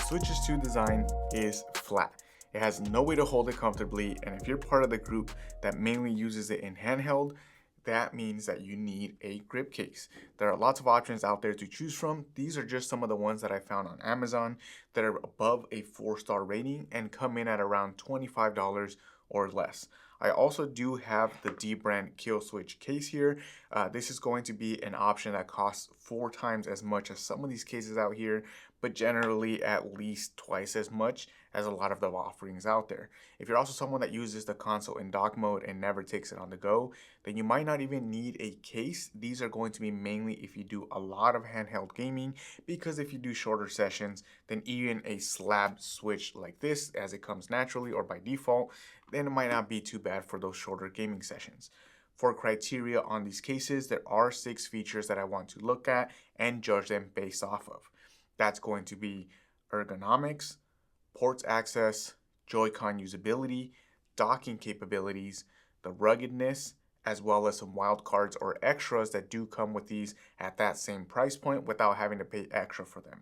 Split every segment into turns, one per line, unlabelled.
Switch's 2 design is flat. It has no way to hold it comfortably, and if you're part of the group that mainly uses it in handheld, that means that you need a grip case. There are lots of options out there to choose from. These are just some of the ones that I found on Amazon that are above a 4-star rating and come in at around $25 or less. I also do have the Dbrand Kill Switch case here. This is going to be an option that costs 4 times as much as some of these cases out here, but generally at least twice as much as a lot of the offerings out there. If you're also someone that uses the console in dock mode and never takes it on the go, then you might not even need a case. These are going to be mainly if you do a lot of handheld gaming, because if you do shorter sessions, then even a slab switch like this, as it comes naturally or by default, then it might not be too bad for those shorter gaming sessions. For criteria on these cases, there are 6 features that I want to look at and judge them based off of. That's going to be ergonomics, ports access, Joy-Con usability, docking capabilities, the ruggedness, as well as some wildcards or extras that do come with these at that same price point without having to pay extra for them.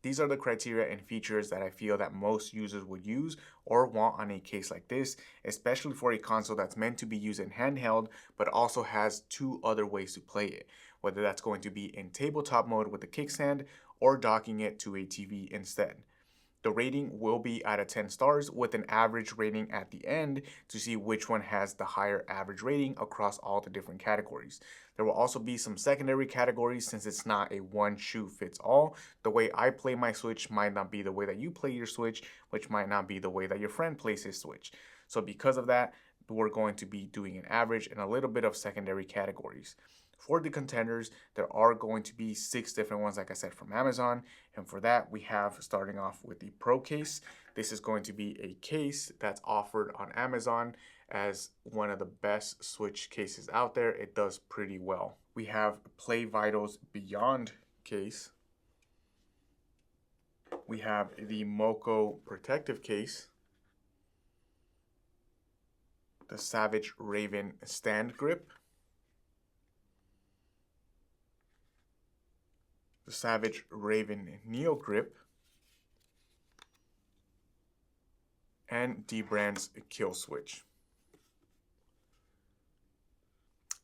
These are the criteria and features that I feel that most users would use or want on a case like this, especially for a console that's meant to be used in handheld, but also has 2 other ways to play it, whether that's going to be in tabletop mode with the kickstand or docking it to a TV instead. The rating will be out of 10 stars with an average rating at the end to see which one has the higher average rating across all the different categories. There will also be some secondary categories since it's not a one shoe fits all. The way I play my Switch might not be the way that you play your Switch, which might not be the way that your friend plays his Switch. So because of that, we're going to be doing an average and a little bit of secondary categories. For the contenders, there are going to be 6 different ones, like I said, from Amazon. And for that, we have starting off with the Pro case. This is going to be a case that's offered on Amazon as one of the best Switch cases out there. It does pretty well. We have Play Vitals Beyond case. We have the Moco Protective case. The Savage Raven Stand Grip. The Savage Raven Neo Grip, and Dbrand's Kill Switch.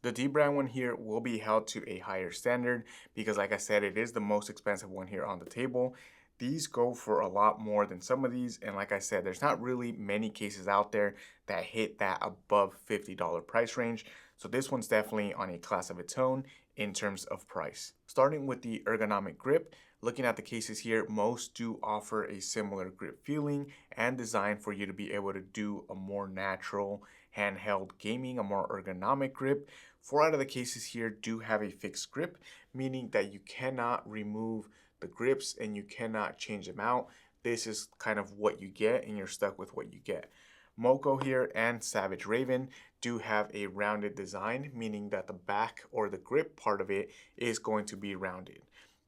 The Dbrand one here will be held to a higher standard because, like I said, it is the most expensive one here on the table. These go for a lot more than some of these, and like I said, there's not really many cases out there that hit that above $50 price range. So this one's definitely on a class of its own in terms of price. Starting with the ergonomic grip, looking at the cases here, most do offer a similar grip feeling and design for you to be able to do a more natural handheld gaming, a more ergonomic grip. 4 out of the cases here do have a fixed grip, meaning that you cannot remove the grips and you cannot change them out. This is kind of what you get and you're stuck with what you get. Moco here and Savage Raven do have a rounded design, meaning that the back or the grip part of it is going to be rounded.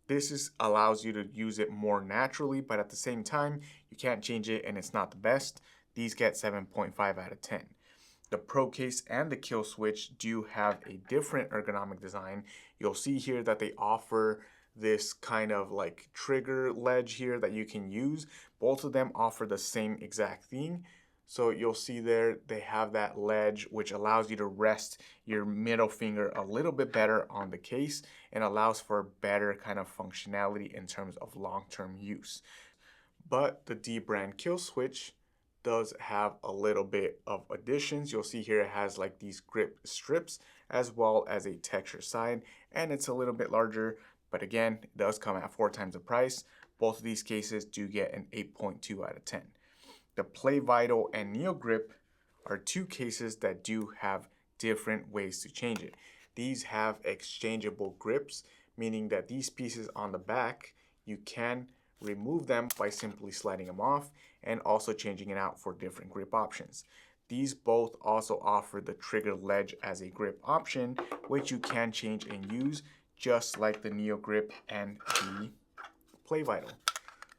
This allows you to use it more naturally, but at the same time, you can't change it and it's not the best. These get 7.5 out of 10. The Pro case and the Kill Switch do have a different ergonomic design. You'll see here that they offer this kind of like trigger ledge here that you can use. Both of them offer the same exact thing. So you'll see there they have that ledge which allows you to rest your middle finger a little bit better on the case and allows for better kind of functionality in terms of long-term use. But the Dbrand Kill Switch does have a little bit of additions. You'll see here it has like these grip strips as well as a texture side, and it's a little bit larger, but again, it does come at 4 times the price. Both of these cases do get an 8.2 out of 10. The Play Vital and Neo Grip are 2 cases that do have different ways to change it. These have exchangeable grips, meaning that these pieces on the back, you can remove them by simply sliding them off and also changing it out for different grip options. These both also offer the trigger ledge as a grip option, which you can change and use just like the Neo Grip and the Play Vital.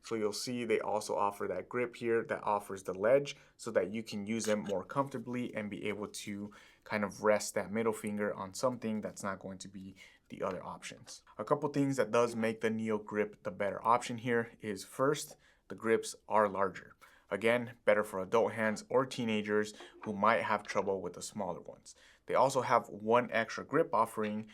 So you'll see they also offer that grip here that offers the ledge so that you can use them more comfortably and be able to kind of rest that middle finger on something that's not going to be the other options. A couple things that does make the Neo Grip the better option here is first, the grips are larger. Again, better for adult hands or teenagers who might have trouble with the smaller ones. They also have one extra grip offering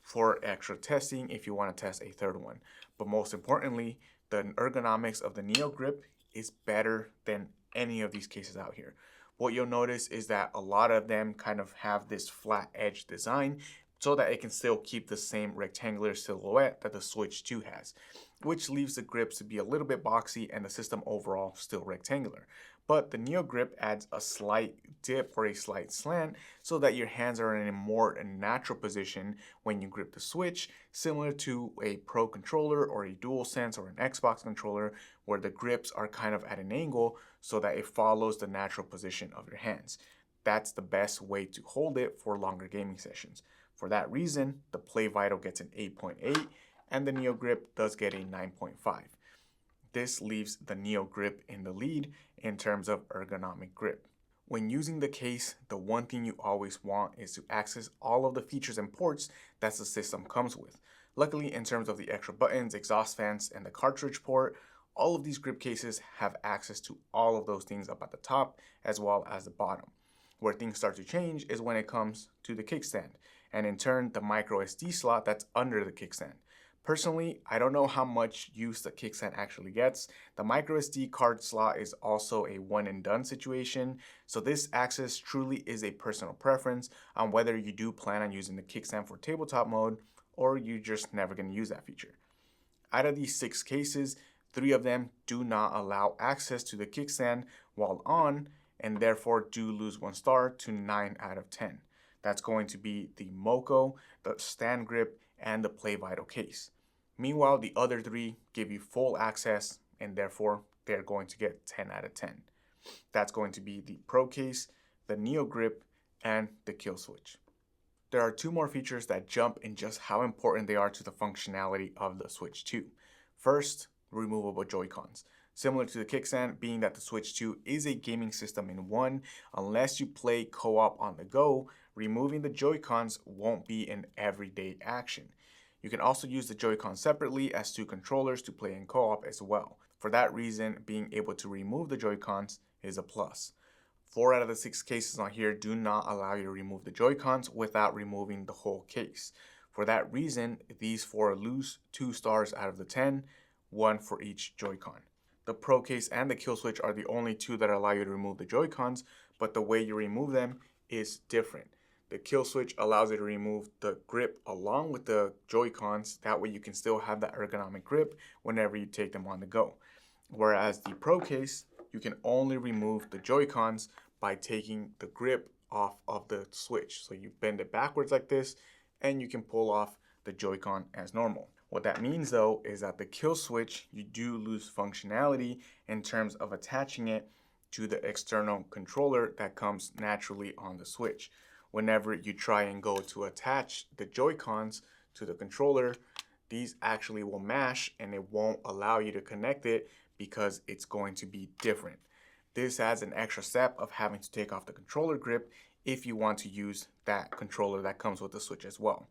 for extra testing if you want to test a third one. But most importantly, the ergonomics of the Neo Grip is better than any of these cases out here. What you'll notice is that a lot of them kind of have this flat edge design so that it can still keep the same rectangular silhouette that the Switch 2 has, which leaves the grips to be a little bit boxy and the system overall still rectangular. But the Neo Grip adds a slight dip or a slight slant so that your hands are in a more natural position when you grip the Switch, similar to a Pro controller or a DualSense or an Xbox controller, where the grips are kind of at an angle so that it follows the natural position of your hands. That's the best way to hold it for longer gaming sessions. For that reason, the Play Vital gets an 8.8 and the Neo Grip does get a 9.5. This leaves the Neo Grip in the lead in terms of ergonomic grip. When using the case, the one thing you always want is to access all of the features and ports that the system comes with. Luckily, in terms of the extra buttons, exhaust fans, and the cartridge port, all of these grip cases have access to all of those things up at the top as well as the bottom. Where things start to change is when it comes to the kickstand, and in turn the micro SD slot that's under the kickstand. Personally, I don't know how much use the kickstand actually gets. The micro SD card slot is also a one and done situation, so this access truly is a personal preference on whether you do plan on using the kickstand for tabletop mode or you're just never going to use that feature. Out of these 6 cases, 3 of them do not allow access to the kickstand while on, and therefore do lose 1 star to 9 out of 10. That's going to be the Moco, the Stand Grip, and the Play Vital case. Meanwhile, the other 3 give you full access, and therefore they're going to get 10 out of 10. That's going to be the Pro case, the Neo Grip, and the Kill Switch. There are 2 more features that jump in just how important they are to the functionality of the Switch 2. First, removable Joy-Cons. Similar to the kickstand, being that the Switch 2 is a gaming system in one, unless you play co-op on the go, removing the Joy-Cons won't be an everyday action. You can also use the Joy-Con separately as 2 controllers to play in co-op as well. For that reason, being able to remove the Joy-Cons is a plus. 4 out of the 6 cases on here do not allow you to remove the Joy-Cons without removing the whole case. For that reason, these 4 lose 2 stars out of the 10, 1 for each Joy-Con. The Pro case and the Kill Switch are the only 2 that allow you to remove the Joy-Cons, but the way you remove them is different. The Kill Switch allows you to remove the grip along with the Joy-Cons, that way you can still have that ergonomic grip whenever you take them on the go. Whereas the Pro case, you can only remove the Joy-Cons by taking the grip off of the Switch. So you bend it backwards like this, and you can pull off the Joy-Con as normal. What that means though is that the Kill Switch, you do lose functionality in terms of attaching it to the external controller that comes naturally on the Switch. Whenever you try and go to attach the Joy-Cons to the controller, these actually will mash and it won't allow you to connect it because it's going to be different. This adds an extra step of having to take off the controller grip if you want to use that controller that comes with the Switch as well.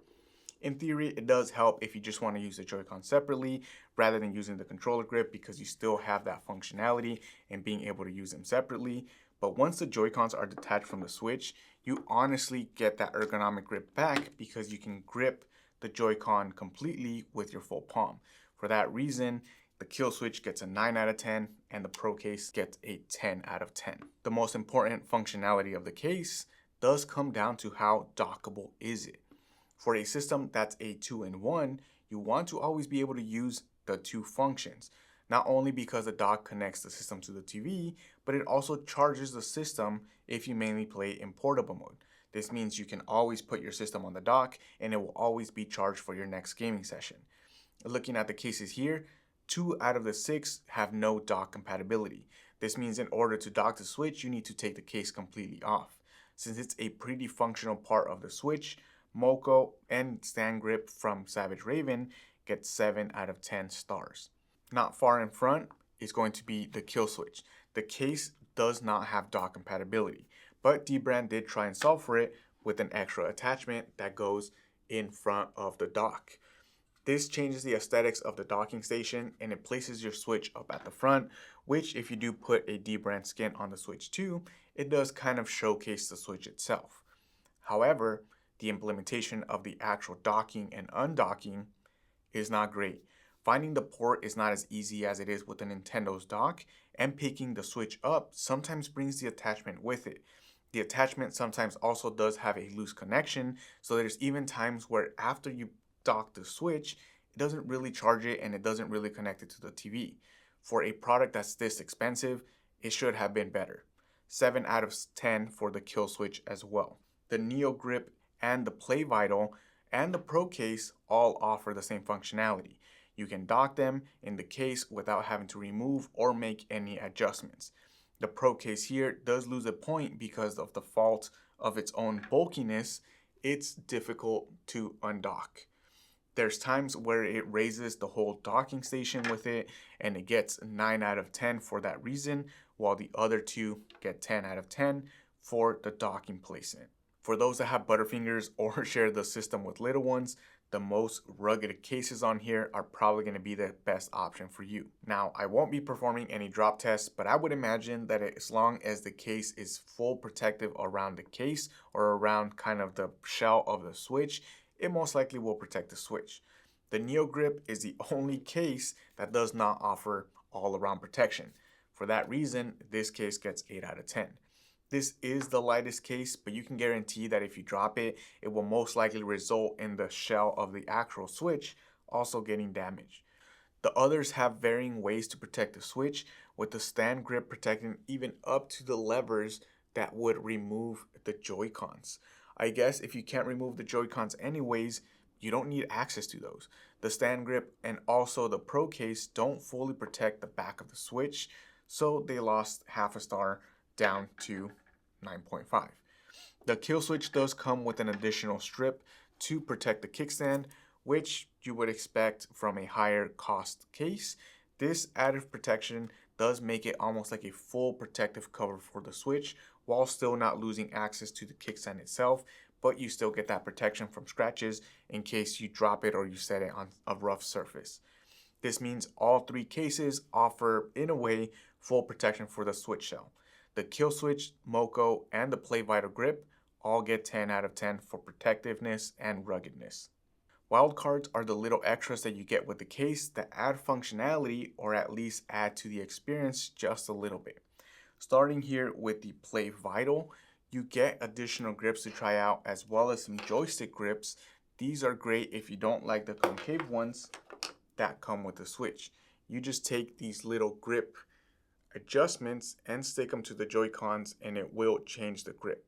In theory, it does help if you just want to use the Joy-Con separately rather than using the controller grip, because you still have that functionality and being able to use them separately. But once the Joy-Cons are detached from the Switch, you honestly get that ergonomic grip back because you can grip the Joy-Con completely with your full palm. For that reason, the Kill Switch gets a 9 out of 10 and the Pro case gets a 10 out of 10. The most important functionality of the case does come down to how dockable is it. For a system that's a 2-in-1, you want to always be able to use the 2 functions. Not only because the dock connects the system to the TV, but it also charges the system if you mainly play in portable mode. This means you can always put your system on the dock and it will always be charged for your next gaming session. Looking at the cases here, 2 out of the 6 have no dock compatibility. This means in order to dock the Switch, you need to take the case completely off. Since it's a pretty functional part of the Switch, Moco and Stand Grip from Savage Raven get 7 out of 10 stars. Not far in front is going to be the Kill Switch. The case does not have dock compatibility, but Dbrand did try and solve for it with an extra attachment that goes in front of the dock. This changes the aesthetics of the docking station and it places your Switch up at the front, which if you do put a dbrand skin on the Switch too, it does kind of showcase the Switch itself. However, the implementation of the actual docking and undocking is not great. Finding the port is not as easy as it is with the Nintendo's dock, and picking the Switch up sometimes brings the attachment with it. The attachment sometimes also does have a loose connection, so there's even times where after you dock the Switch, it doesn't really charge it and it doesn't really connect it to the TV. For a product that's this expensive, it should have been better. 7 out of 10 for the Kill Switch as well. The Neo Grip and the Play Vital and the Pro Case all offer the same functionality. You can dock them in the case without having to remove or make any adjustments. The Pro Case here does lose a point because of the fault of its own bulkiness. It's difficult to undock. There's times where it raises the whole docking station with it and it gets 9 out of 10 for that reason, while the other two get 10 out of 10 for the docking placement. For those that have Butterfingers or share the system with little ones, the most rugged cases on here are probably going to be the best option for you. Now, I won't be performing any drop tests, but I would imagine that as long as the case is full protective around the case or around kind of the shell of the Switch, it most likely will protect the Switch. The Neo Grip is the only case that does not offer all-around protection. For that reason, this case gets 8 out of 10. This is the lightest case, but you can guarantee that if you drop it, it will most likely result in the shell of the actual Switch also getting damaged. The others have varying ways to protect the Switch, with the stand grip protecting even up to the levers that would remove the Joy-Cons. I guess if you can't remove the Joy-Cons anyways, you don't need access to those. The stand grip and also the Pro Case don't fully protect the back of the Switch, so they lost half a star down to 9.5. The Kill Switch does come with an additional strip to protect the kickstand, which you would expect from a higher cost case. This added protection does make it almost like a full protective cover for the Switch, while still not losing access to the kickstand itself, but you still get that protection from scratches in case you drop it or you set it on a rough surface. This means all three cases offer, in a way, full protection for the Switch shell. The Kill Switch, Moco, and the Play Vital Grip all get 10 out of 10 for protectiveness and ruggedness. Wildcards are the little extras that you get with the case that add functionality or at least add to the experience just a little bit. Starting here with the Play Vital, you get additional grips to try out as well as some joystick grips. These are great if you don't like the concave ones that come with the Switch. You just take these little grip adjustments and stick them to the Joy-Cons and it will change the grip.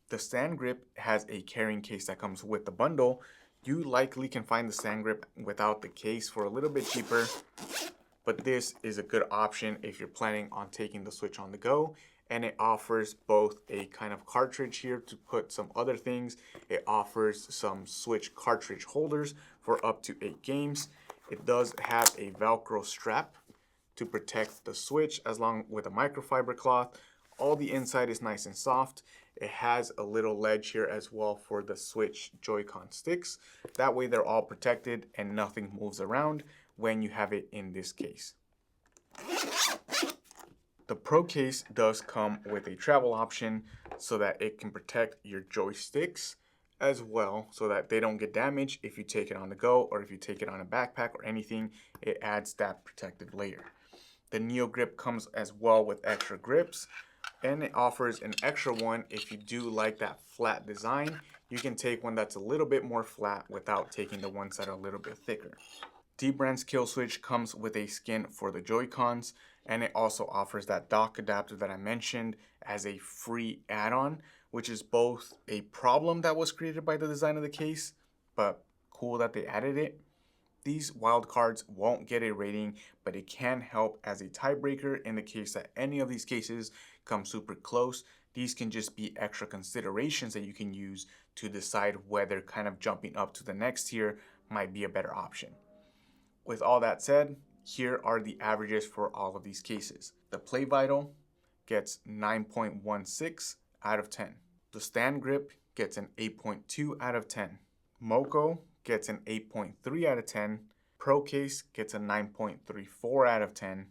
The stand grip has a carrying case that comes with the bundle. You likely can find the stand grip without the case for a little bit cheaper, but this is a good option if you're planning on taking the Switch on the go, and it offers both a kind of cartridge here to put some other things. It offers some Switch cartridge holders for up to 8 games. It does have a Velcro strap to protect the Switch along with a microfiber cloth. All the inside is nice and soft. It has a little ledge here as well for the Switch Joy-Con sticks. That way they're all protected and nothing moves around when you have it in this case. The Pro Case does come with a travel option so that it can protect your joysticks as well so that they don't get damaged if you take it on the go or if you take it on a backpack or anything. It adds that protective layer. The Neo Grip comes as well with extra grips, and it offers an extra one if you do like that flat design. You can take one that's a little bit more flat without taking the ones that are a little bit thicker. dbrand's Kill Switch comes with a skin for the Joy-Cons, and it also offers that dock adapter that I mentioned as a free add-on, which is both a problem that was created by the design of the case, but cool that they added it. These wildcards won't get a rating, but it can help as a tiebreaker in the case that any of these cases come super close. These can just be extra considerations that you can use to decide whether kind of jumping up to the next tier might be a better option. With all that said, here are the averages for all of these cases. The Play Vital gets 9.16 out of 10. The Stand Grip gets an 8.2 out of 10. Moco gets an 8.3 out of 10, Pro Case gets a 9.34 out of 10,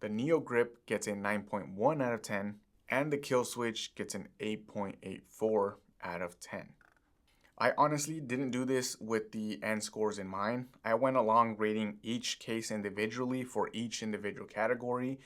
the Neo Grip gets a 9.1 out of 10, and the Kill Switch gets an 8.84 out of 10. I honestly didn't do this with the end scores in mind. I went along rating each case individually for each individual category,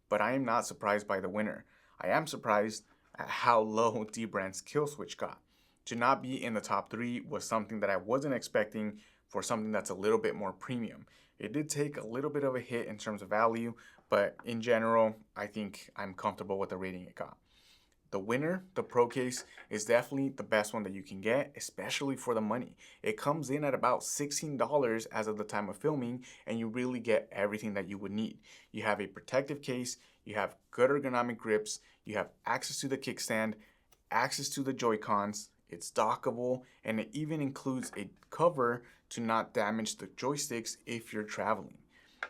but I am not surprised by the winner. I am surprised at how low Dbrand's Kill Switch got. To not be in the top 3 was something that I wasn't expecting for something that's a little bit more premium. It did take a little bit of a hit in terms of value, but in general, I think I'm comfortable with the rating it got. The winner, the Pro Case, is definitely the best one that you can get, especially for the money. It comes in at about $16 as of the time of filming, and you really get everything that you would need. You have a protective case, you have good ergonomic grips, you have access to the kickstand, access to the Joy-Cons, it's dockable, and it even includes a cover to not damage the joysticks if you're traveling.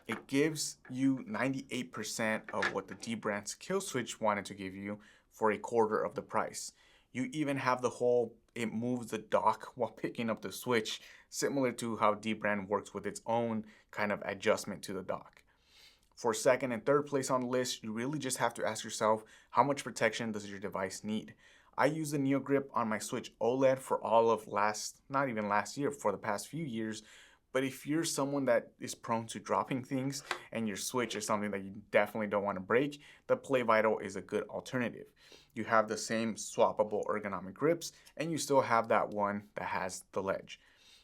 It gives you 98% of what the Dbrand's Kill Switch wanted to give you for a quarter of the price. You even have the whole, it moves the dock while picking up the switch, similar to how Dbrand works with its own kind of adjustment to the dock. For second and third place on the list, you really just have to ask yourself, how much protection does your device need? I use the Neo Grip on my Switch OLED for all of not even last year, for the past few years. But if you're someone that is prone to dropping things and your Switch is something that you definitely don't want to break, the Play Vital is a good alternative. You have the same swappable ergonomic grips, and you still have that one that has the ledge.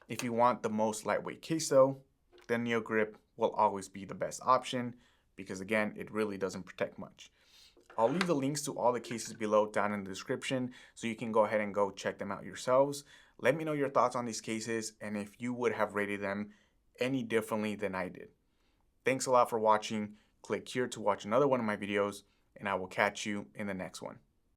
If you want the most lightweight case though, the Neo Grip will always be the best option because again, it really doesn't protect much. I'll leave the links to all the cases below down in the description so you can go ahead and go check them out yourselves. Let me know your thoughts on these cases and if you would have rated them any differently than I did. Thanks a lot for watching. Click here to watch another one of my videos, and I will catch you in the next one.